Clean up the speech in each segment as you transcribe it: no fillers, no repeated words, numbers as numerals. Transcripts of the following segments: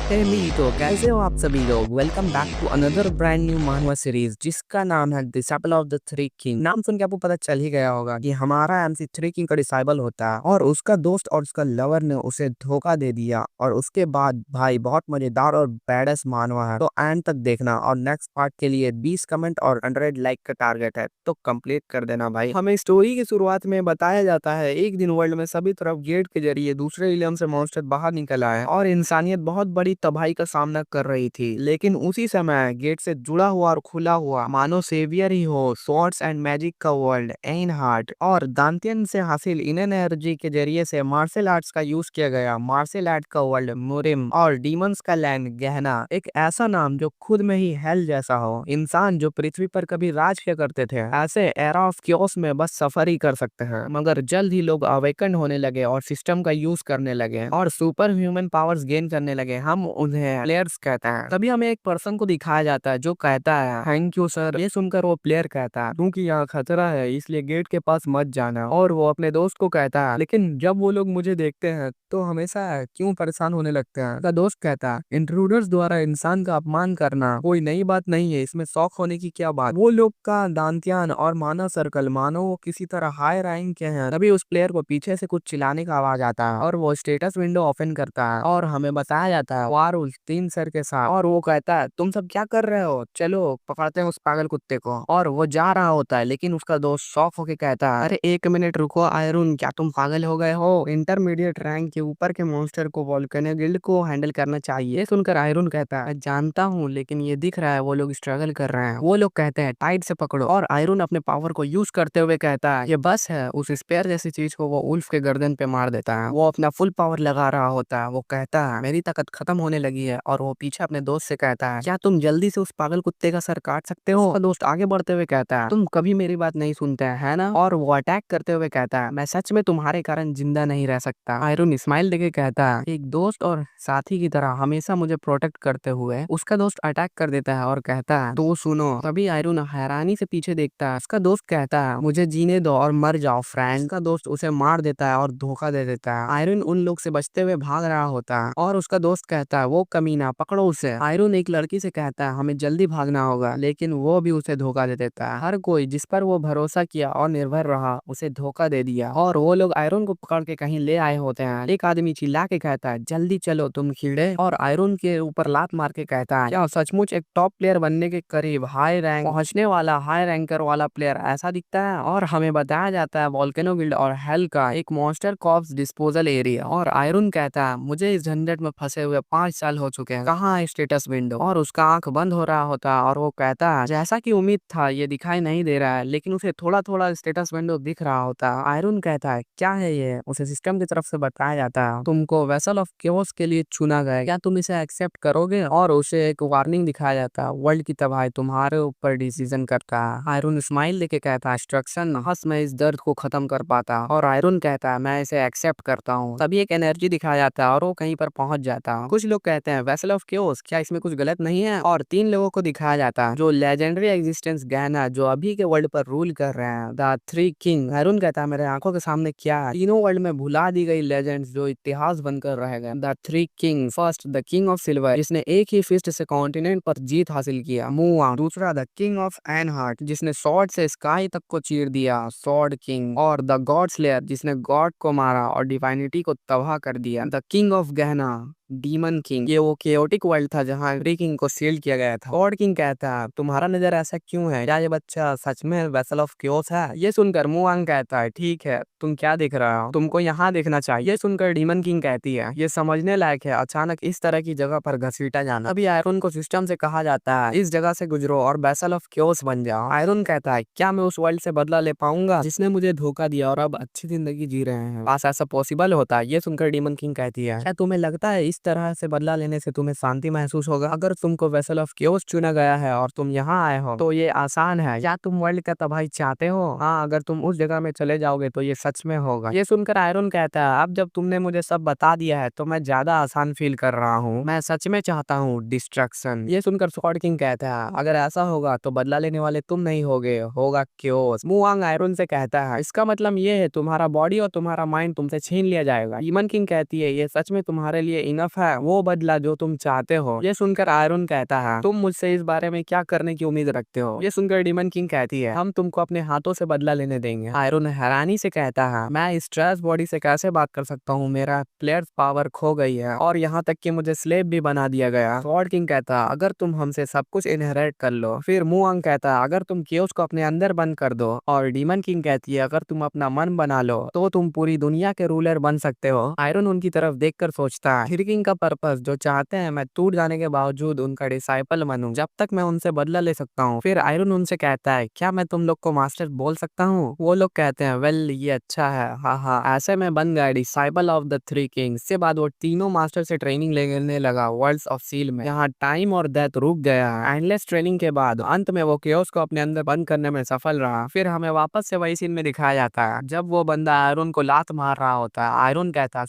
हे मीतो, कैसे हो आप सभी लोग। Welcome back to another brand new manhwa series जिसका नाम है disciple of the three king. नाम सुन के आपको पता चल ही गया होगा कि हमारा एमसी थ्री किंग का डिसेबल होता है और उसका दोस्त और उसका लवर ने उसे धोखा दे दिया। और उसके बाद भाई बहुत मजेदार और बैडस मानवा है, तो एंड तक देखना। और नेक्स्ट पार्ट के लिए 20 कमेंट और 100 लाइक का टारगेट है, तो कंप्लीट कर देना भाई। हमें स्टोरी की शुरुआत में बताया जाता है एक दिन वर्ल्ड में सभी तरफ गेट के जरिए दूसरे इलियम से मॉन्स्टर बाहर निकल आए और इंसानियत बहुत बड़ी तबाही का सामना कर रही थी। लेकिन उसी समय गेट से जुड़ा हुआ और खुला हुआ मानो सेवियर ही हो स्वॉर्ड्स एंड मैजिक का वर्ल्ड एनहार्ट और दांतियन से हासिल इन एनर्जी के जरिए से मार्शल आर्ट्स का यूज किया गया मार्शल आर्ट का वर्ल्ड मुरिम और डीमंस का लैंड गहना। एक ऐसा नाम जो खुद में ही हेल जैसा हो। इंसान जो पृथ्वी पर कभी राज किया करते थे ऐसे एरा ऑफ क्योस में बस सफर ही कर सकते हैं। मगर जल्द ही लोग अवेकन होने लगे और सिस्टम का यूज करने लगे और सुपर ह्यूमन पावर्स गेन करने लगे। हम उन्हें प्लेयर्स कहते हैं। तभी हमें एक पर्सन को दिखाया जाता है जो कहता है थैंक यू सर। ये सुनकर वो प्लेयर कहता है क्योंकि यहाँ खतरा है इसलिए गेट के पास मत जाना। और वो अपने दोस्त को कहता है लेकिन जब वो लोग मुझे देखते हैं तो हमेशा क्यों परेशान होने लगते हैं। उसका दोस्त कहता है इंट्रूडर्स द्वारा इंसान का अपमान करना कोई नई बात नहीं है, इसमें शौक होने की क्या बात। वो लोग का दांतियान और मानव सर्कल मानो वो किसी तरह हाई रैंक के हैं। तभी उस प्लेयर को पीछे से कुछ चिल्लाने का आवाज आता है और वो स्टेटस विंडो ओपन करता है और हमें बताया जाता है वार उस 3 सर के साथ। और वो कहता है तुम सब क्या कर रहे हो, चलो पकड़ते हैं उस पागल कुत्ते को। और वो जा रहा होता है लेकिन उसका दोस्त शॉक होके कहता है अरे एक मिनट रुको आयरन, क्या तुम पागल हो गए हो। इंटरमीडिएट रैंक के ऊपर के मॉन्स्टर को वोल्केनो गिल्ड को हैंडल करना चाहिए। सुनकर आयरन कहता है जानता हूँ लेकिन ये दिख रहा है वो लोग स्ट्रगल कर रहे हैं। वो लोग कहते हैं टाइट से पकड़ो और आयरन अपने पावर को यूज करते हुए कहता है ये बस है। उस स्पेयर जैसी चीज को वो उल्फ के गर्दन पे मार देता है। वो अपना फुल पावर लगा रहा होता है। वो कहता है मेरी ताकत खत्म होने लगी है और वो पीछे अपने दोस्त से कहता है क्या तुम जल्दी से उस पागल कुत्ते का सर काट सकते हो। उसका दोस्त आगे बढ़ते हुए कहता है तुम कभी मेरी बात नहीं सुनते है ना। और वो अटैक करते हुए कहता है मैं सच में तुम्हारे कारण जिंदा नहीं रह सकता। आयरन स्माइल देके कहता है एक दोस्त और साथी की तरह हमेशा मुझे प्रोटेक्ट करते हुए। उसका दोस्त अटैक कर देता है और कहता है तो सुनो। तभी आयरन हैरानी से पीछे देखता है। उसका दोस्त कहता है मुझे जीने दो और मर जाओ फ्रेंड। का दोस्त उसे मार देता है और धोखा दे देता है। आयरन उन लोग से बचते हुए भाग रहा होता है और उसका दोस्त कहता है वो कमीना पकड़ो उसे। आयरन एक लड़की से कहता है हमें जल्दी भागना होगा लेकिन वो भी उसे धोखा दे देता है। हर कोई जिस पर वो भरोसा किया और निर्भर रहा उसे धोखा दे दिया और वो लोग आयरन को पकड़ के कहीं ले आए होते हैं। एक आदमी चिल्ला के कहता है जल्दी चलो तुम कीड़े। और आयरन के ऊपर लात मार के कहता है क्या सचमुच एक टॉप प्लेयर बनने के करीब हाई रैंक पहुंचने वाला हाई रैंकर वाला प्लेयर ऐसा दिखता है। और हमें बताया जाता है वोल्केनो गिल्ड और हेल का एक मॉन्स्टर कॉप्स डिस्पोजल एरिया। और आयरन कहता है मुझे इस झंझट में फंसे हुए 5 साल हो चुके हैं, कहाँ है स्टेटस विंडो। और उसका आंख बंद हो रहा होता है और वो कहता है जैसा कि उम्मीद था ये दिखाई नहीं दे रहा है, लेकिन उसे थोड़ा थोड़ा स्टेटस विंडो दिख रहा होता है। आयरन कहता है क्या है ये। उसे सिस्टम की तरफ से बताया जाता है तुमको वेसल ऑफ केओस के लिए चुना गया, क्या तुम इसे एक्सेप्ट करोगे। और उसे एक वार्निंग दिखाया जाता है वर्ल्ड की तबाही तुम्हारे ऊपर डिसीजन करता है। आयरन स्माइल लेके कहता है इंस्ट्रक्शन हंस मैं इस दर्द को खत्म कर पाता। और आयरन कहता है मैं इसे एक्सेप्ट करता हूँ। तभी एक एनर्जी दिखाया जाता है और वो कहीं पर पहुंच जाता है। कुछ लोग कहते हैं वेसल ऑफ केओस, क्या इसमें कुछ गलत नहीं है। और 3 लोगों को दिखाया जाता है जो लेजेंडरी एग्जिस्टेंस गहना जो अभी के वर्ल्ड पर रूल कर रहे हैं द थ्री किंग। आयरन कहता है मेरे आंखों के सामने क्या है। तीनों वर्ल्ड में भुला दी गई लेजेंड्स जो इतिहास बनकर रह गए। The three king, first the king of silver जिसने एक ही फिस्ट से कॉन्टिनेंट पर जीत हासिल किया मुआंग। दूसरा द किंग ऑफ एनहार्ट जिसने स्वॉर्ड से स्काई तक को चीर दिया स्वॉर्ड किंग। और द गॉड स्लेयर जिसने गॉड को मारा और डिवाइनिटी को तबाह कर दिया। द किंग ऑफ गहना डीमन किंग, ये वो केओटिक वर्ल्ड था जहाँ थ्री किंग को सील्ड किया गया था। गॉड किंग कहता है तुम्हारा नजर ऐसा क्यों है, क्या ये बच्चा सच में वेसल ऑफ क्योस है। ये सुनकर मुआंग कहता है ठीक है तुम क्या दिख रहा हो, तुमको यहाँ देखना चाहिए। ये सुनकर डीमन किंग कहती है ये समझने लायक है अचानक इस तरह की जगह पर घसीटा जाना। अभी आयरन को सिस्टम से कहा जाता है इस जगह से गुजरो और वेसल ऑफ क्योस बन जाओ। आयरन कहता है क्या मैं उस वर्ल्ड से बदला ले पाऊंगा जिसने मुझे धोखा दिया और अब अच्छी जिंदगी जी रहे हैं, पास ऐसा पॉसिबल होता है। ये सुनकर डीमन किंग कहती है क्या तुम्हें लगता है इस तरह से बदला लेने से तुम्हें शांति महसूस होगा। अगर तुमको वेसल ऑफ क्योस चुना गया है और तुम यहाँ आए हो तो ये आसान है। क्या तुम वर्ल्ड का तबाही चाहते हो। हाँ अगर तुम उस जगह में चले जाओगे तो ये सच में होगा। ये सुनकर आयरन कहता है अब जब तुमने मुझे सब बता दिया है तो मैं ज्यादा आसान फील कर रहा हूँ, मैं सच में चाहता हूँ डिस्ट्रक्शन। ये सुनकर स्वॉर्ड किंग कहता है अगर ऐसा होगा तो बदला लेने वाले तुम नहीं होगे, होगा क्योस। मुआंग आयरन से कहता है इसका मतलब ये है तुम्हारा बॉडी और तुम्हारा माइंड तुमसे छीन लिया जाएगा। ईमन किंग कहती है ये सच में तुम्हारे लिए इनफ इनफ है वो बदला जो तुम चाहते हो। ये सुनकर आयरन कहता है तुम मुझसे इस बारे में क्या करने की उम्मीद रखते हो। ये सुनकर डीमन किंग कहती है हम तुमको अपने हाथों से बदला लेने देंगे। आयरन हैरानी से कहता है मैं इस ट्रैश बॉडी से कैसे बात कर सकता हूँ, मेरा प्लेयर पावर खो गई है और यहाँ तक कि मुझे स्लेव भी बना दिया गया। स्वॉर्ड किंग कहता अगर तुम हमसे सब कुछ इनहेरिट कर लो। फिर मुआंग कहता अगर तुम केओस को अपने अंदर बंद कर दो। और डीमन किंग कहती है अगर तुम अपना मन बना लो तो तुम पूरी दुनिया के रूलर बन सकते हो। आयरन उनकी तरफ देखकर सोचता है थ्री किंग का पर्पस जो चाहते हैं मैं टूट जाने के बावजूद उनका डिसाइपल बनूं जब तक मैं उनसे बदला ले सकता हूँ। फिर आयरन उनसे कहता है क्या मैं तुम लोग को मास्टर बोल सकता हूँ। वो लोग कहते हैं वेल ये अच्छा है, हाँ हाँ ऐसे में बन गया disciple of the three Kings. इसके बाद वो तीनों मास्टर से ट्रेनिंग लेने लगा वर्ल्ड्स ऑफ सील में। यहाँ टाइम और डेथ रुक गया। एंडलेस ट्रेनिंग के बाद अंत में वो केओस को अपने अंदर बंद करने में सफल रहा। फिर हमें वापस से वही सीन में दिखाया जाता है जब वो बंदा आयरन को लात मार रहा होता है। आयरन कहता है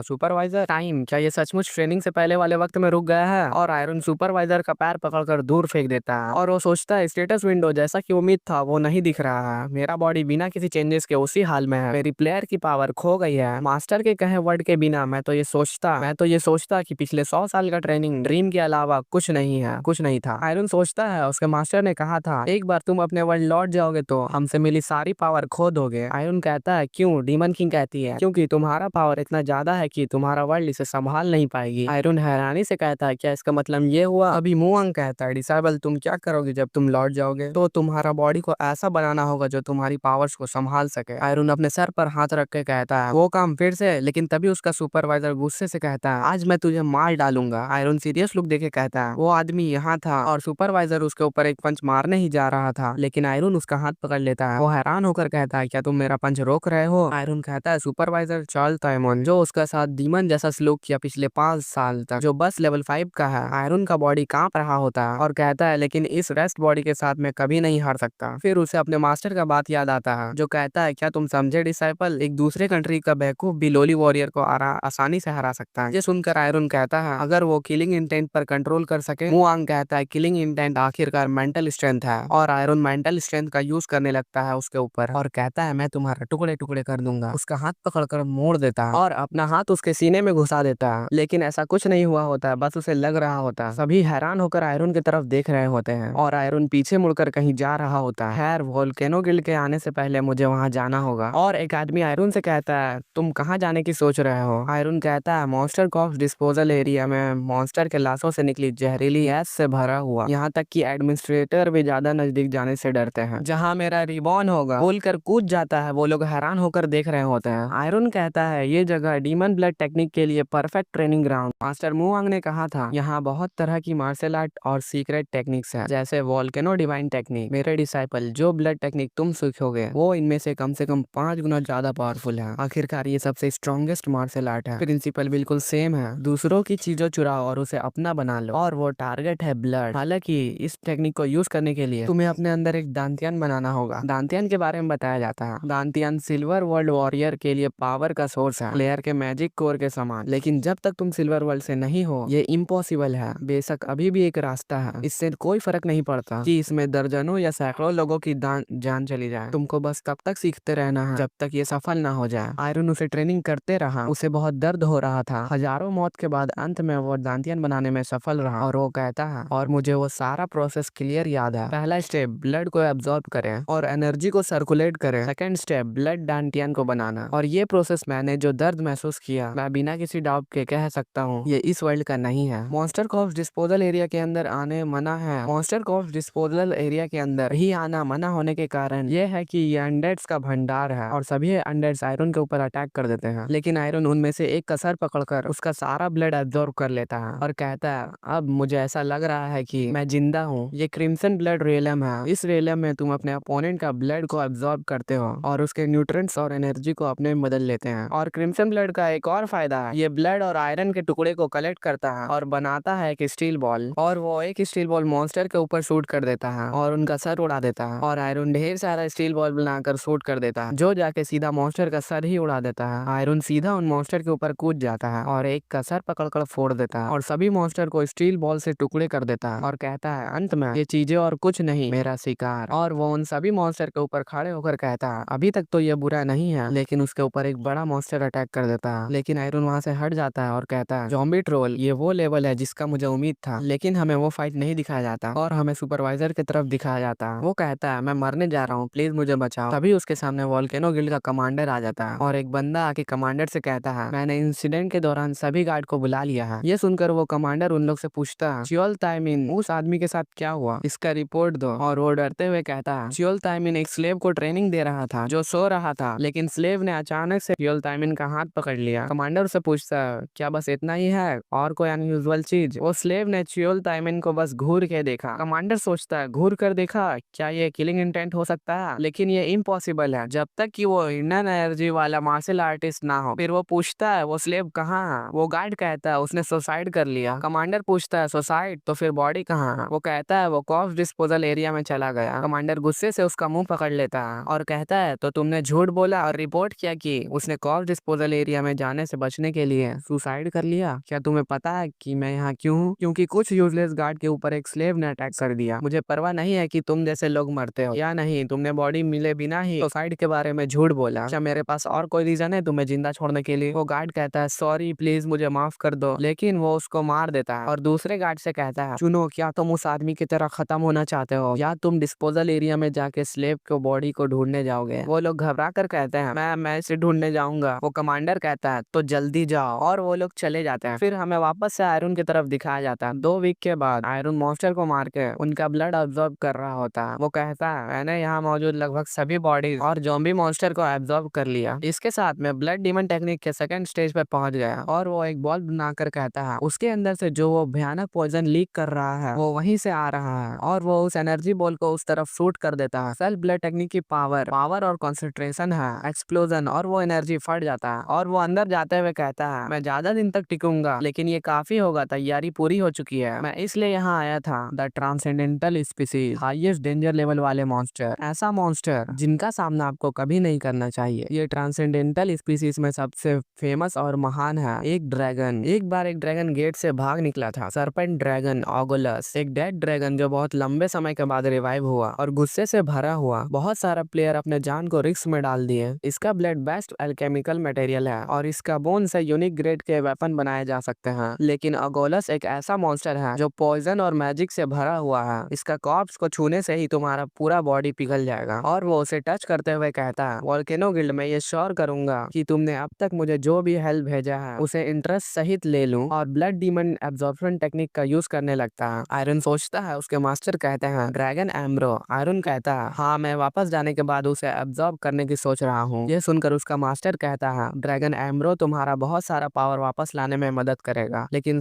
सुपरवाइजर टाइम, क्या ये सचमुच ट्रेनिंग से पहले वाले वक्त में रुक गया है। और आयरन सुपरवाइजर का पैर पकड़कर दूर फेंक देता है और वो सोचता है स्टेटस विंडो जैसा कि उम्मीद था वो नहीं दिख रहा है। मेरा बॉडी बिना किसी चेंजेस के उसी हाल में है। मेरी प्लेयर की पावर खो गई है। मास्टर के कहे वर्ड के बिना मैं तो ये सोचता कि पिछले 100 साल का ट्रेनिंग ड्रीम के अलावा कुछ नहीं था। आयरन सोचता है उसके मास्टर ने कहा था एक बार तुम अपने वर्ल्ड लौट जाओगे तो हमसे मिली सारी पावर खो दोगे। आयरन कहता है क्यों। डीमन किंग कहती है क्योंकि तुम्हारा पावर इतना ज्यादा है कि तुम्हारा वर्ल्ड इसे संभाल नहीं पाएगी। आयरन हैरानी से कहता है क्या इसका मतलब ये हुआ। अभी मुआंग कहता है डिसाइबल तुम क्या करोगे जब तुम लौट जाओगे। तो तुम्हारा बॉडी को ऐसा बनाना होगा जो तुम्हारी पावर्स को संभाल सके। आयरन अपने सर पर हाथ रख के कहता है वो काम फिर से। लेकिन तभी उसका सुपरवाइजर गुस्से से कहता है आज मैं तुझे मार डालूंगा। आयरन सीरियस लुक देके कहता है वो आदमी यहाँ था और सुपरवाइजर उसके ऊपर एक पंच मारने ही जा रहा था लेकिन आयरन उसका हाथ पकड़ लेता है। वो हैरान होकर कहता है क्या तुम मेरा पंच रोक रहे हो। आयरन कहता है सुपरवाइजर चार्ल्स ताइमन जो उसका साथ डीमन जैसा सलूक किया पिछले 5 साल तक, जो बस लेवल 5 का है। आयरन का बॉडी कांप रहा होता है और कहता है लेकिन इस रेस्ट बॉडी के साथ मैं कभी नहीं हार सकता। फिर उसे अपने मास्टर का बात याद आता है जो कहता है क्या तुम समझे डिसाइपल, एक दूसरे कंट्री का बेवकूफ भी लोली वॉरियर को आसानी से हरा सकता है। ये सुनकर आयरन कहता है अगर वो किलिंग इंटेंट पर कंट्रोल कर सके। मुआंग कहता है किलिंग इंटेंट आखिरकार मेंटल स्ट्रेंथ है। और आयरन मेंटल स्ट्रेंथ का यूज करने लगता है उसके ऊपर और कहता है मैं तुम्हारा टुकड़े टुकड़े कर दूंगा। उसका हाथ पकड़कर मोड़ देता है और अपना हाथ उसके सीने में घुसा देता है लेकिन ऐसा कुछ नहीं हुआ होता है, बस उसे लग रहा होता है। सभी हैरान होकर आयरन की तरफ देख रहे होते हैं और आयरन पीछे मुड़कर कहीं जा रहा होता है। खैर वोल्केनो गिल्ड के आने से पहले मुझे वहां जाना होगा। और एक आदमी आयरन से कहता है तुम कहाँ जाने की सोच रहे हो। आयरन कहता है मॉन्स्टर कॉर्प्स डिस्पोजल एरिया में मॉन्स्टर के लाशों से निकली जहरीली गैस से भरा हुआ, यहाँ तक कि एडमिनिस्ट्रेटर भी ज्यादा नजदीक जाने से डरते हैं। जहाँ मेरा रिबॉन होगा बोलकर कूद जाता है। वो लोग हैरान होकर देख रहे होते हैं। आयरन कहता है ये जगह डीमन ब्लड टेक्निक के लिए perfect training ground. Master Muang ने कहा था यहाँ बहुत तरह की मार्शल आर्ट और सीक्रेट टेक्निक्स है जैसे वोल्केनो डिवाइन टेक्निक। मेरे डिसाइपल जो ब्लड टेक्निक तुम सीखोगे वो इनमें से कम 5 गुना ज्यादा पावरफुल है। आखिरकार ये सबसे स्ट्रॉन्गेस्ट मार्शल आर्ट है। प्रिंसिपल बिल्कुल सेम है, दूसरों की चीजों चुराओ और उसे अपना बना लो और वो टारगेट है ब्लड। हालांकि इस टेक्निक को यूज करने के लिए तुम्हें अपने अंदर एक दांतियन बनाना होगा। दांतियन के बारे में बताया जाता है दांतियन सिल्वर वर्ल्ड वॉरियर के लिए पावर का सोर्स है, प्लेयर के मैजिक कोर के समान। लेकिन जब तक तुम सिल्वर वर्ल्ड से नहीं हो ये इम्पॉसिबल है। बेशक अभी भी एक रास्ता है, इससे कोई फर्क नहीं पड़ता कि इसमें दर्जनों या सैकड़ों लोगों की जान चली जाए। तुमको बस तब तक सीखते रहना है जब तक ये सफल ना हो जाए। आयरन उसे ट्रेनिंग करते रहा, उसे बहुत दर्द हो रहा था। हजारों मौत के बाद अंत में वो दांतियन बनाने में सफल रहा। और वो कहता है और मुझे वो सारा प्रोसेस क्लियर याद है। पहला स्टेप ब्लड को एब्जॉर्ब करें और एनर्जी को सर्कुलेट करें। सेकंड स्टेप ब्लड दांतियन को बनाना। और ये प्रोसेस मैंने जो दर्द महसूस किया मैं बिना किसी डाउट के कह सकता हूँ ये इस वर्ल्ड का नहीं है। मॉन्स्टर कॉर्प्स डिस्पोजल एरिया के अंदर आने मना है। मॉन्स्टर कॉर्प्स डिस्पोजल एरिया के अंदर ही आना मना होने के कारण ये है कि ये अनडेड्स का भंडार है और सभी अनडेड्स आयरन के ऊपर अटैक कर देते हैं। लेकिन आयरन उनमें से एक का सर पकड़कर उसका सारा ब्लड एब्जॉर्ब कर लेता है और कहता है अब मुझे ऐसा लग रहा है कि मैं जिंदा हूँ। ये क्रिम्सन ब्लड रेलम है। इस रेलम में तुम अपने अपोनेंट का ब्लड को एब्जॉर्ब करते हो और उसके न्यूट्रिएंट्स और एनर्जी को अपने में बदल लेते हैं। और क्रिम्सन ब्लड का एक और फायदा है ये ब्लड और आयरन के टुकड़े को कलेक्ट करता है और बनाता है एक स्टील बॉल। और वो एक स्टील बॉल मॉन्स्टर के ऊपर शूट कर देता है और उनका सर उड़ा देता है। और आयरन ढेर सारा स्टील बॉल बनाकर शूट कर देता है जो जाके सीधा मॉन्स्टर का सर ही उड़ा देता है। आयरन सीधा उन मॉन्स्टर के ऊपर कूद जाता है और एक का सर पकड़कर फोड़ देता है और सभी मॉन्स्टर को स्टील बॉल से टुकड़े कर देता है और कहता है अंत में ये चीजें और कुछ नहीं मेरा शिकार। और वो उन सभी मॉन्स्टर के ऊपर खड़े होकर कहता है अभी तक तो ये बुरा नहीं है। लेकिन उसके ऊपर एक बड़ा मॉन्स्टर अटैक कर देता है। लेकिन आयरन वहाँ से हट जाता है और कहता है ज़ॉम्बी ट्रोल ये वो लेवल है जिसका मुझे उम्मीद था, लेकिन हमें वो फाइट नहीं दिखाया जाता और हमें सुपरवाइजर की तरफ दिखाया जाता है। वो कहता है मैं मरने जा रहा हूँ, प्लीज मुझे बचाओ। तभी उसके सामने वोल्केनो गिल्ड का कमांडर आ जाता है और एक बंदा आके कमांडर से कहता है मैंने इंसिडेंट के दौरान सभी गार्ड को बुला लिया है। ये सुनकर वो कमांडर उन लोग से पूछता है चियोल ताइमिन उस आदमी के साथ क्या हुआ, इसका रिपोर्ट दो। और वो डरते हुए कहता है चियोल ताइमिन एक स्लेव को ट्रेनिंग दे रहा था जो सो रहा था, लेकिन स्लेव ने अचानक से चियोल ताइमिन का हाथ पकड़ लिया। कमांडर से पूछता है क्या बस इतना ही है और कोई अनयूजुअल चीज। वो स्लेव ने चियोल ताइमिन को बस घूर के देखा। कमांडर सोचता है घूर कर देखा, क्या ये किलिंग इंटेंट हो सकता है, लेकिन ये इम्पॉसिबल है जब तक कि वो इंडियन एनर्जी वाला मार्शल आर्टिस्ट ना हो। फिर वो पूछता है वो स्लेव कहाँ है। वो गार्ड कहता है उसने सुसाइड कर लिया। कमांडर पूछता है सुसाइड, तो फिर बॉडी कहाँ है। वो कहता है वो कॉर्प्स डिस्पोजल एरिया में चला गया। कमांडर गुस्से से उसका मुंह पकड़ लेता है और कहता है तो तुमने झूठ बोला और रिपोर्ट किया कि उसने कॉर्प्स डिस्पोजल एरिया में जाने से बचने के लिए सुसाइड कर लिया। क्या तुम्हें पता है कि मैं यहाँ क्यों हूँ? क्योंकि कुछ यूजलेस गार्ड के ऊपर एक स्लेव ने अटैक कर दिया। मुझे परवाह नहीं है कि तुम जैसे लोग मरते हो या नहीं, तुमने बॉडी मिले बिना ही सुसाइड के बारे में झूठ बोला। क्या मेरे पास और कोई रीजन है तुम्हें जिंदा छोड़ने के लिए? वो गार्ड कहता है सॉरी प्लीज मुझे माफ कर दो, लेकिन वो उसको मार देता है और दूसरे गार्ड से कहता है चुनो, क्या तुम उस आदमी की तरह खत्म होना चाहते हो या तुम डिस्पोजल एरिया में जाके स्लेव को बॉडी को ढूंढने जाओगे? वो लोग घबरा कर कहते हैं मैं इसे ढूंढने जाऊंगा। वो कमांडर कहता है तो जल्दी जाओ और वो लोग चले जाते हैं। फिर हमें वापस से आयरन की तरफ दिखाया जाता है। 2 वीक के बाद आयरन मॉन्स्टर को मार के उनका ब्लड ऑब्जॉर्ब कर रहा होता है। वो कहता है मैंने यहाँ मौजूद लगभग सभी बॉडीज और ज़ॉम्बी मॉन्स्टर को एब्जॉर्ब कर लिया। इसके साथ में ब्लड डीमन टेक्निक के सेकंड स्टेज पे पहुंच गया और वो एक बॉल बनाकर कहता है उसके अंदर से जो वो भयानक पॉइजन लीक कर रहा है वो वहीं से आ रहा है और वो उस एनर्जी बॉल को उस तरफ शूट कर देता है। सेल्फ ब्लड टेक्निक की पावर और कंसंट्रेशन है एक्सप्लोजन और वो एनर्जी फट जाता है और वो अंदर जाते हुए कहता है मैं ज्यादा दिन तक टिकूंगा, लेकिन ये काफी होगा, तैयारी पूरी हो चुकी है। मैं इसलिए यहाँ आया था। The transcendental species, highest danger level वाले मॉन्स्टर, ऐसा मॉन्स्टर जिनका सामना आपको कभी नहीं करना चाहिए। ये ट्रांसेंडेंटल स्पीसीज में सबसे फेमस और महान है एक ड्रैगन। एक बार एक ड्रैगन गेट से भाग निकला था, सरपेंट ड्रैगन ऑगोलस, एक डेड ड्रैगन जो बहुत लंबे समय के बाद रिवाइव हुआ और गुस्से से भरा हुआ। बहुत सारा प्लेयर अपने जान को रिस्क में डाल दिए। इसका ब्लड बेस्ट एल्केमिकल मटेरियल है और इसका बोन से यूनिक ग्रेड के वेपन बनाए जा सकते हैं। लेकिन अगोलस एक ऐसा मॉन्स्टर है जो पॉइजन और मैजिक से भरा हुआ है। इसका कॉर्प्स को छूने से ही तुम्हारा पूरा बॉडी पिघल जाएगा। और वो उसे टच करते हुए कहता है वोल्केनो गिल्ड में ये श्योर करूंगा कि तुमने अब तक मुझे जो भी हेल्प भेजा है उसे इंटरेस्ट सहित ले लूं और ब्लड डीमन एब्जॉर्प्शन टेक्निक का यूज करने लगता है। आयरन सोचता है उसके मास्टर कहते हैं ड्रैगन एम्ब्रो। आयरन कहता है हाँ, मैं वापस जाने के बाद उसे एब्जॉर्ब करने की सोच रहा हूँ। ये सुनकर उसका मास्टर कहता है ड्रैगन एम्ब्रो तुम्हारा बहुत सारा पावर वापस लाने में मदद करेगा, लेकिन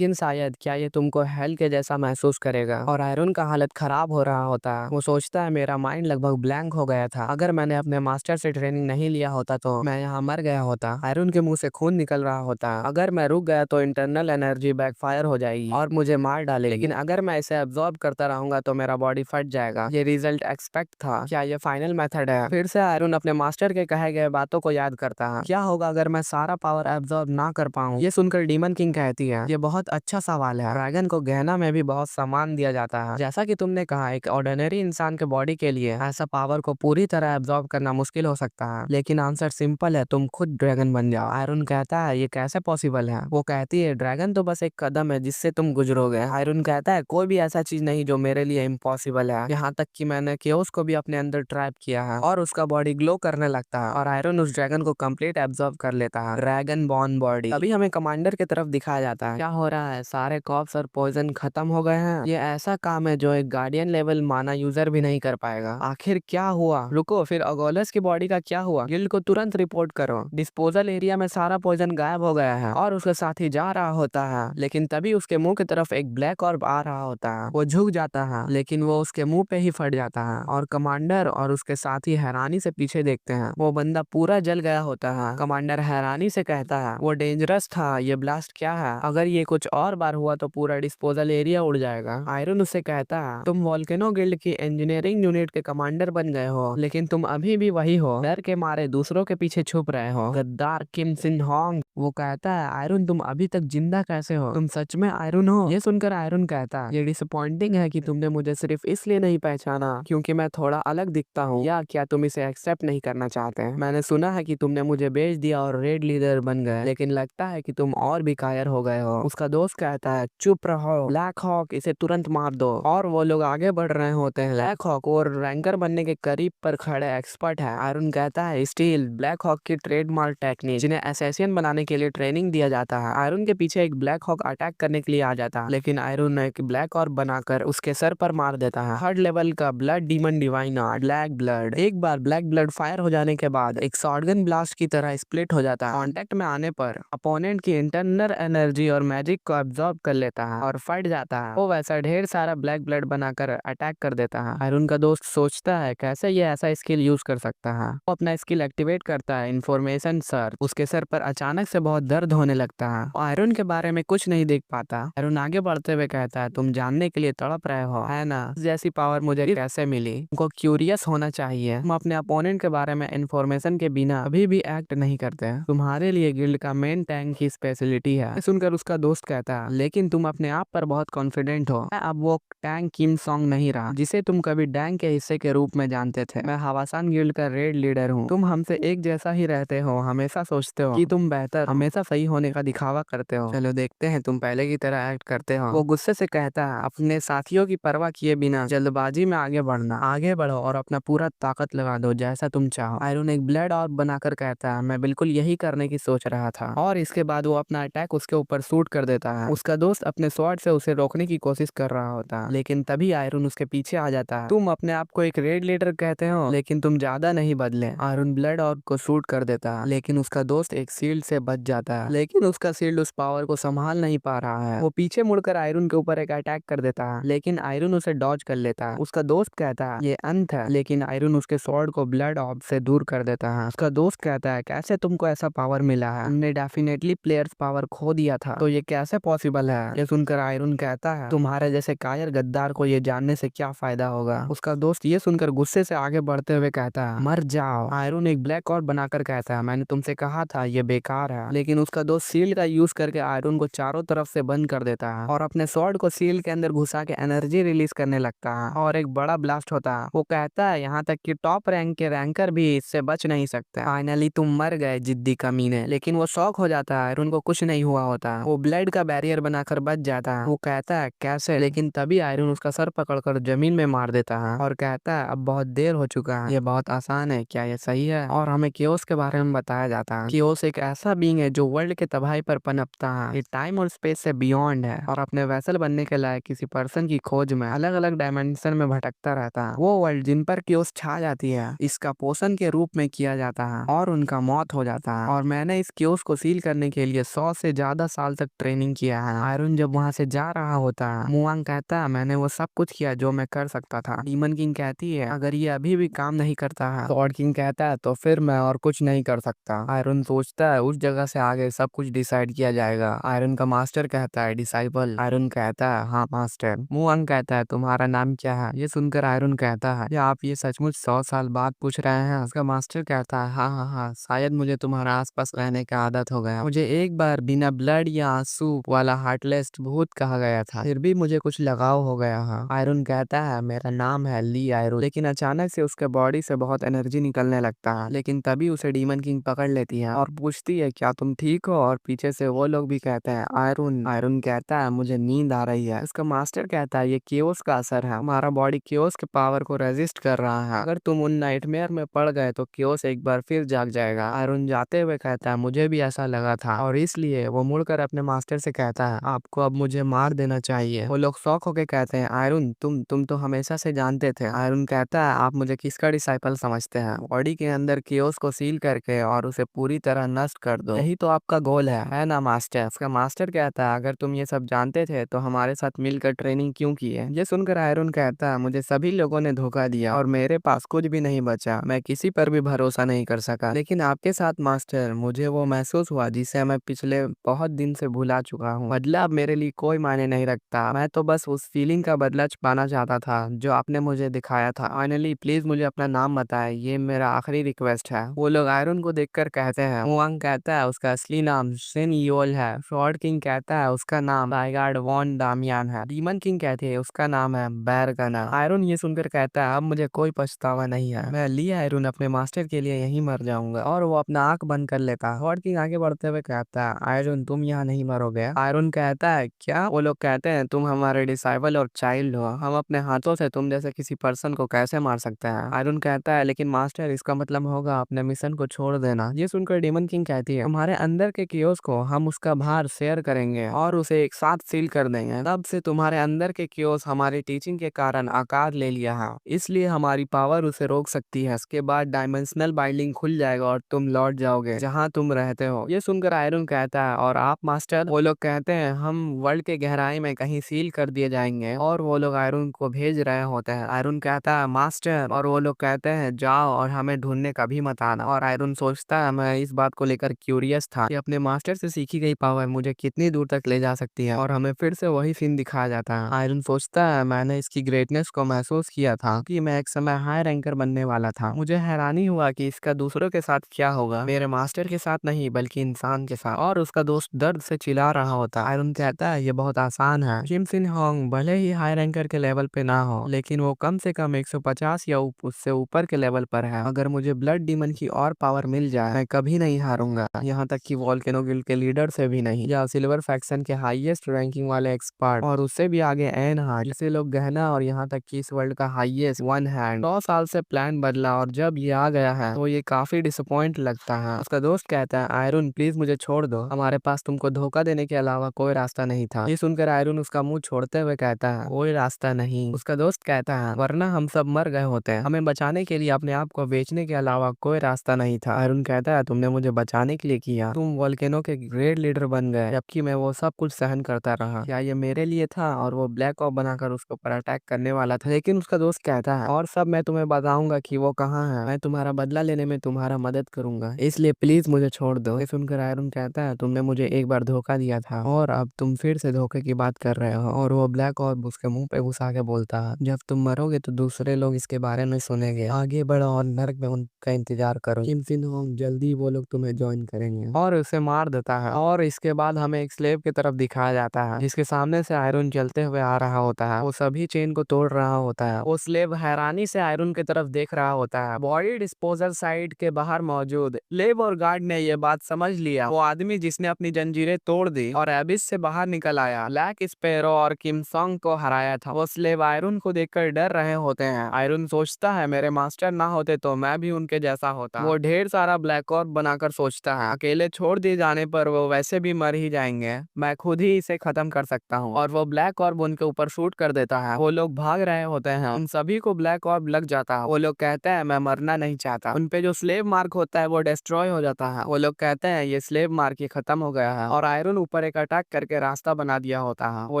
शायद क्या ये तुमको हेल के जैसा महसूस करेगा। और आयरन का हालत खराब हो रहा होता है। वो सोचता है मेरा माइंड लगभग ब्लैंक हो गया था। अगर मैंने अपने मास्टर से ट्रेनिंग नहीं लिया होता तो मैं यहाँ मर गया होता। आयरन के मुंह से खून निकल रहा होता। अगर मैं रुक गया तो इंटरनल एनर्जी बैकफायर हो जाएगी और मुझे मार डालेगी, लेकिन अगर मैं इसे एब्जॉर्ब करता रहूंगा तो मेरा बॉडी फट जाएगा। ये रिजल्ट एक्सपेक्ट था। क्या ये फाइनल मेथड है? फिर से आयरन अपने मास्टर के कहे गए बातों को याद करता है। क्या होगा अगर मैं सारा पावर एब्जॉर्ब ना कर पाऊं? ये सुनकर डीमन किंग कहती है ये बहुत अच्छा सवाल है। ड्रैगन को गहना में भी बहुत सम्मान दिया जाता है। जैसा कि तुमने कहा एक ऑर्डिनरी इंसान के बॉडी के लिए ऐसा पावर को पूरी तरह एब्जॉर्ब करना मुश्किल हो सकता है, लेकिन आंसर सिंपल है, तुम खुद ड्रैगन बन जाओ। आयरन कहता है ये कैसे पॉसिबल है? वो कहती है ड्रैगन तो बस एक कदम है जिससे तुम गुजरोगे। आयरन कहता है कोई भी ऐसा चीज नहीं जो मेरे लिए इम्पॉसिबल है, यहाँ तक कि मैंने केओस को भी अपने अंदर ट्रैप किया है। और उसका बॉडी ग्लो करने लगता है और आयरन उस ड्रैगन को कंप्लीट एब्जॉर्ब कर लेता है। Dragon born body. अभी हमें कमांडर की तरफ दिखाया जाता है। क्या हो रहा है? सारे कॉप्स और पॉइजन खत्म हो गए हैं। ये ऐसा काम है जो एक गार्डियन लेवल माना यूजर भी नहीं कर पाएगा। आखिर क्या हुआ? रुको, फिर अगोलस की बॉडी का क्या हुआ? गिल्ड को तुरंत रिपोर्ट करो। डिस्पोजल एरिया में सारा पॉइजन गायब हो गया है और उसके साथ ही जा रहा होता है, लेकिन तभी उसके मुंह की तरफ एक ब्लैक ऑर्ब आ रहा होता है। वो झुक जाता है लेकिन वो उसके मुंह पे ही फट जाता है और कमांडर और उसके साथी हैरानी से पीछे देखते हैं। वो बंदा पूरा जल गया होता है। कमांडर हैरानी से कहता है वो डेंजरस था, ये ब्लास्ट क्या है? अगर ये कुछ और बार हुआ तो पूरा डिस्पोजल एरिया उड़ जाएगा। आयरन उससे कहता है तुम वोल्केनो गिल्ड की इंजीनियरिंग यूनिट के कमांडर बन गए हो, लेकिन तुम अभी भी वही हो, डर के मारे दूसरों के पीछे छुप रहे हो। गद्दार किम सिन होंग। वो कहता है आयरन तुम अभी तक जिंदा कैसे हो, तुम सच में आयरन हो? ये सुनकर आयरन कहता है ये डिसअपॉइंटिंग है कि तुमने मुझे सिर्फ इसलिए नहीं पहचाना क्योंकि मैं थोड़ा अलग दिखता हूँ, या क्या तुम इसे एक्सेप्ट नहीं करना चाहते हैं? मैंने सुना है कि तुमने मुझे बेच दिया और रेड लीडर बन गए, लेकिन लगता है कि तुम और भी कायर हो गए हो। उसका दोस्त कहता है चुप रहो ब्लैक हॉक, इसे तुरंत मार दो। और वो लोग आगे बढ़ रहे होते हैं। ब्लैक हॉक और रैंकर बनने के करीब पर खड़े एक्सपर्ट है। आयरन कहता है स्टील ब्लैक हॉक की ट्रेडमार्क टेक्निक जिन्हें असैसिन बनाने के लिए ट्रेनिंग दिया जाता है। आयरन के पीछे एक ब्लैक हॉक अटैक करने के लिए आ जाता है, लेकिन आयरन एक ब्लैक और बनाकर उसके सर पर मार देता है। थर्ड लेवल का blood demon divine black blood. एक बार ब्लैक ब्लड फायर हो जाने के बाद एक शॉटगन ब्लास्ट की तरह स्प्लिट हो जाता है। कांटेक्ट में आने पर अपोनेंट की इंटरनल एनर्जी और मैजिक को अब्सॉर्ब कर लेता है और फट जाता है। वो वैसा ढेर सारा ब्लैक ब्लड बनाकर अटैक कर देता है। आयरन का दोस्त सोचता है कैसे ये ऐसा स्किल यूज कर सकता है। वो अपना स्किल एक्टिवेट करता है इन्फॉर्मेशन सर। उसके सर पर अचानक से बहुत दर्द होने लगता है। आयरन के बारे में कुछ नहीं देख पाता। आयरन आगे बढ़ते हुए कहता है तुम जानने के लिए तड़प रहे हो है ना, जैसी पावर मुझे कैसे मिली? तुमको क्यूरियस होना चाहिए। तुम अपने अपोनेंट के बारे में इन्फॉर्मेशन के बिना अभी भी एक्ट नहीं करते। तुम्हारे लिए गिल्ड का मेन टैंक की स्पेशलिटी है। सुनकर उसका दोस्त कहता है लेकिन तुम अपने आप पर बहुत कॉन्फिडेंट हो। मैं अब वो टैंक किम सॉन्ग नहीं रहा जिसे तुम कभी डैंग के हिस्से के रूप में जानते थे। मैं हवासान गिल्ड का रेड लीडर हूँ। तुम हमसे एक जैसा ही रहते हो, हमेशा सोचते हो कि तुम बेहतर, हमेशा सही होने का दिखावा करते हो। चलो देखते हैं तुम पहले की तरह एक्ट करते हो। वो गुस्से से कहता है अपने साथियों की परवाह किए बिना जल्दबाजी में आगे बढ़ना। आगे बढ़ो और अपना पूरा ताकत लगा दो जैसा तुम चाहो। आयरन एक ब्लड ऑर्ब बनाकर कहता है मैं बिल्कुल यही करने की सोच रहा था। और इसके बाद वो अपना अटैक उसके ऊपर शूट कर देता है। उसका दोस्त अपने स्वॉर्ड से उसे रोकने की कोशिश कर रहा होता है, लेकिन तभी आयरन उसके पीछे आ जाता है। तुम अपने आप को एक रेड लीडर कहते हो, लेकिन तुम ज्यादा नहीं बदले। आयरन ब्लड ऑर्ब को शूट कर देता है, लेकिन उसका दोस्त एक शील्ड से बच जाता है। लेकिन उसका शील्ड उस पावर को संभाल नहीं पा रहा है। वो पीछे मुड़कर आयरन के ऊपर एक अटैक कर देता है, लेकिन आयरन उसे डॉज कर लेता है। उसका दोस्त कहता है ये अंत है, लेकिन आयरन उसके स्वॉर्ड को ब्लड ऑर्ब से दूर कर देता है। उसका दोस्त कहता है कैसे तुमको ऐसा पावर मिला है? हमने डेफिनेटली प्लेयर्स पावर खो दिया था, तो ये कैसे पॉसिबल है? ये सुनकर आयरन कहता है तुम्हारे जैसे कायर गद्दार को ये जानने से क्या फायदा होगा? उसका दोस्त ये सुनकर गुस्से से आगे बढ़ते हुए कहता है मर जाओ। आयरन एक ब्लैक ऑर्ब बनाकर कहता है मैंने तुमसे कहा था ये बेकार है। लेकिन उसका दोस्त शील्ड का यूज करके आयरन को चारों तरफ से बंद कर देता है और अपने स्वॉर्ड को शील्ड के अंदर घुसा के एनर्जी रिलीज करने लगता है और एक बड़ा ब्लास्ट होता है। वो कहता है यहाँ तक कि टॉप रैंक के रैंकर भी इससे बच नहीं सकते। फाइनली तुम मर गए जिद्दी कमीने। लेकिन वो शॉक हो जाता है, आयरन को कुछ नहीं हुआ होता। वो ब्लड का बैरियर बनाकर बच जाता है। वो कहता है कैसे? लेकिन तभी आयरन उसका सर पकड़कर जमीन में मार देता है और कहता है अब बहुत देर हो चुका है, ये बहुत आसान है, क्या ये सही है? और हमें केओस के बारे में बताया जाता है। केओस एक ऐसा बीइंग है जो वर्ल्ड के तबाही पर पनपता है। ये टाइम और स्पेस से बियॉन्ड है और अपने वेसल बनने के लायक किसी पर्सन की खोज में अलग अलग डायमेंशन में भटकता रहता है। वो वर्ल्ड जिन पर केओस छा जाती है इसका पोषण के रूप में किया जाता है और उनका मौत हो जाता है। और मैंने इस केओस को सील करने के लिए 100 से ज्यादा साल तक ट्रेनिंग किया है। आयरन जब वहां से जा रहा होता है, मुआंग कहता है मैंने वो सब कुछ किया जो मैं कर सकता था। डीमन किंग कहती है अगर ये अभी भी काम नहीं करता है। गॉड किंग कहता है तो फिर मैं और कुछ नहीं कर सकता। आयरन सोचता है उस जगह से आगे सब कुछ डिसाइड किया जाएगा। आयरन का मास्टर कहता है डिसाइबल। आयरन कहता है हाँ मास्टर। मुआंग कहता है तुम्हारा नाम क्या है? ये सुनकर आयरन कहता है क्या आप ये सचमुच 100 साल बाद पूछ रहे हैं? उसका मास्टर कहता है हाँ हाँ हाँ, शायद मुझे तुम्हारा आसपास रहने का आदत हो गया। मुझे एक बार बिना ब्लड या आंसू वाला हार्टलेस भूत कहा गया था, फिर भी मुझे कुछ लगाव हो गया है। आयरन कहता है मेरा नाम है ली आयरन। लेकिन अचानक से उसके बॉडी से बहुत एनर्जी निकलने लगता है। लेकिन तभी उसे डीमन किंग पकड़ लेती है और पूछती है क्या तुम ठीक हो? और पीछे से वो लोग भी कहते हैं आयरन। आयरन कहता है मुझे नींद आ रही है। उसका मास्टर कहता है ये केओस का असर है, हमारा बॉडी केओस के पावर को रेजिस्ट कर रहा है। अगर तुम उन नाइटमेयर में पड़ गए तो केओस एक बार फिर जाग जाएगा। आयरन जाते हुए कहता है मुझे भी ऐसा लगा था और इसलिए वो मुड़कर अपने मास्टर से कहता है आपको अब मुझे मार देना चाहिए। वो लोग शौक होके कहते हैं आयरन तुम तो हमेशा से जानते थे। आयरन कहता है आप मुझे किसका डिसाइपल समझते हैं? बॉडी के अंदर केओस को सील करके और उसे पूरी तरह नष्ट कर दो, यही तो आपका गोल है ना मास्टर? उसका मास्टर कहता है अगर तुम ये सब जानते थे तो हमारे साथ मिलकर ट्रेनिंग क्यों की है? ये सुनकर आयरन कहता है मुझे सभी लोगों ने धोखा दिया और मेरे पास कुछ भी नहीं बचा। मैं किसी पर भी भरोसा नहीं कर सका, लेकिन आपके साथ मास्टर मुझे वो महसूस हुआ जिसे मैं पिछले बहुत दिन से भुला चुका हूँ। बदला अब मेरे लिए कोई मायने नहीं रखता। मैं तो बस उस फीलिंग का बदला पाना चाहता था जो आपने मुझे दिखाया था। फाइनली प्लीज मुझे अपना नाम बताएं, ये मेरा आखिरी रिक्वेस्ट है। वो लोग आयरन को देखकर कहते हैं मुआंग कहता है है उसका असली नाम शेन योल है। फ्रॉड किंग कहता है उसका नाम टाइगार्ड वॉन डामियान है। डीमन किंग कहती है उसका नाम है बैरगना। आयरन ये सुनकर कहता है अब मुझे कोई पछतावा नहीं है, मैं ली आयरन अपने मास्टर के लिए यहीं मर जाऊंगा। और वो अपना आंख बंद कर लेता है। फ्रॉड किंग आगे बढ़ते हुए कहता है आयरन तुम यहाँ नहीं मरोगे। आयरन कहता है क्या? वो लोग कहते हैं तुम हमारे डिसाइबल और चाइल्ड हो, हम अपने हाथों से तुम जैसे किसी पर्सन को कैसे मार सकते हैं। आयरन कहता है लेकिन मास्टर इसका मतलब होगा अपने मिशन को छोड़ देना। ये सुनकर डेमन किंग कहती है तुम्हारे अंदर के कियोस को हम उसका भार शेयर करेंगे और उसे एक साथ सील कर देंगे। तब से तुम्हारे अंदर के कियोस हमारी टीचिंग के कारण आकार ले लिया है, इसलिए हमारी पावर उसे रोक सकती है। इसके बाद डायमेंशनल बाइंडिंग खुल जाएगा और तुम लौट जाओगे जहाँ तुम रहते हो। ये सुनकर आयरन कहता है और आप मास्टर? वो लोग कहते हैं हम वर्ल्ड के गहराई में कहीं सील कर दिए जाएंगे और वो लोग आयरन को भेज रहे होते हैं। आयरन कहता है मास्टर, और वो लोग कहते हैं जाओ और हमें ढूंढने कभी मत आना। और आयरन सोचता है मैं इस बात को लेकर क्यूरियस था कि अपने मास्टर से सीखी गई पावर मुझे कितनी दूर तक ले जा सकती है, और हमें फिर से वही सीन दिखाया जाता है। आयरन सोचता है मैंने इसकी ग्रेटनेस को महसूस किया था कि मैं एक समय हाई रैंकर बनने वाला था। मुझे हैरानी हुआ कि इसका दूसरों के साथ क्या होगा, मेरे मास्टर के साथ नहीं बल्कि इंसान के साथ। और उसका दोस्त दर्द से चिल्ला रहा होता है। आयरन कहता है ये बहुत आसान है। किम सिन होंग भले ही हाई रैंकर के लेवल पे ना हो, लेकिन वो कम से कम 150 या उससे ऊपर के लेवल पर है। अगर मुझे ब्लड डीमन की और पावर मिल जाए मैं कभी नहीं हारूंगा, यहाँ तक कि वोल्केनो गिल्ड के लीडर से भी नहीं, या सिल्वर फैक्शन के हाईएस्ट रैंकिंग वाले एक्सपर्ट और उससे भी आगे एन हार्ट, जिसे लोग गहना और यहाँ तक कि इस वर्ल्ड का हाईएस्ट वन हैंड। 100 साल से प्लान बदला और जब ये आ गया है तो ये काफी डिसअपॉइंट लगता है। उसका दोस्त कहता है आयरन प्लीज मुझे छोड़ दो, हमारे पास तुमको धोखा देने के अलावा कोई रास्ता नहीं था। ये सुनकर आयरन उसका मुंह छोड़ते हुए कहता है कोई रास्ता नहीं। उसका दोस्त कहता है वरना हम सब मर गए होते हैं, हमें बचाने के लिए अपने आप को बेचने के अलावा कोई रास्ता नहीं था। आयरन कहता है तुमने मुझे बचाने के लिए किया, तुम वोल्केनो के ग्रेट लीडर बन गए जबकि मैं वो सब कुछ सहन करता रहा, क्या ये मेरे लिए था? और वो ब्लैक ऑफ बनाकर उसके ऊपर अटैक करने वाला था, लेकिन उसका दोस्त कहता है और सब मैं तुम्हें बताऊंगा कि वो कहाँ है, मैं तुम्हारा बदला लेने में तुम्हारा मदद करूंगा, इसलिए प्लीज मुझे छोड़ दो। ये सुनकर आयरन कहता है तुमने मुझे एक बार धोखा दिया था और अब तुम फिर से धोखे की बात कर रहे हो। और वो ब्लैक ऑफ उसके मुंह पे घुसा के बोलता है जब तुम मरोगे तो दूसरे लोग इसके बारे में सुनेंगे, आगे बढ़ो और नर्क में उनका इंतजार करो, किम सिन होंग जल्दी वो लोग तुम्हें ज्वाइन करेंगे। और उसे मार देता है। और इसके बाद हमें एक स्लेव की तरफ दिखाया जाता है जिसके सामने से आयरन चलते हुए आ रहा होता है। वो सभी चेन को तोड़ रहा होता है। वो स्लेव हैरानी से आयरन की तरफ देख रहा होता है। बॉडी डिस्पोजल साइट के बाहर मौजूद लेब और गार्ड ने ये बात समझ लिया। वो आदमी जिसने अपनी जंजीरें तोड़ दी और एबिस से बाहर निकल आया, ब्लैक स्पैरो और किम सॉन्ग को हराया था। वो स्लेव आयरन को देखकर डर रहे होते हैं। आयरन सोचता है मेरे मास्टर ना होते तो मैं भी उनके जैसा होता। वो ढेर सारा ब्लैक ऑर्ब बनाकर सोचता है अकेले छोड़ दिए जाने पर वो वैसे भी मर ही जाएंगे, मैं खुद ही इसे खत्म कर सकता हूँ। और वो ब्लैक ऑर्ब उनके ऊपर शूट कर देता है। वो लोग भाग रहे होते हैं, उन सभी को ब्लैक ऑर्ब लग जाता है। वो लोग कहते हैं मैं मरना नहीं चाहता। उन पे जो स्लेव मार्क होता है वो डिस्ट्रॉय हो जाता है। वो लोग कहते हैं ये स्लेव मार्क ही खत्म हो गया है और आयरन ऊपर एक अटैक करके रास्ता बना दिया होता है। वो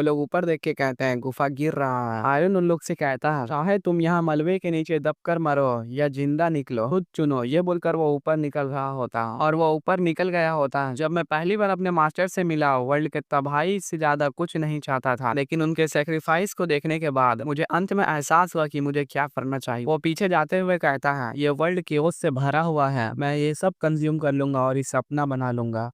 लोग ऊपर देख के कहते हैं गुफा गिर रहा है। आयरन उन लोग से कहता है चाहे तुम यहाँ मलबे के नीचे दबकर मरो या जिंदा निकलो, खुद चुनो। ये बोलकर वो ऊपर निकल रहा होता है और वो ऊपर निकल गया होता है। जब मैं पहली बार अपने मास्टर से मिला वर्ल्ड के तबाही से ज्यादा कुछ नहीं चाहता था, लेकिन उनके सेक्रीफाइस को देखने के बाद मुझे अंत में एहसास हुआ कि मुझे क्या करना चाहिए। वो पीछे जाते हुए कहता है ये वर्ल्ड केओस से भरा हुआ है, मैं ये सब कंज्यूम कर लूंगा और इसे अपना बना लूंगा।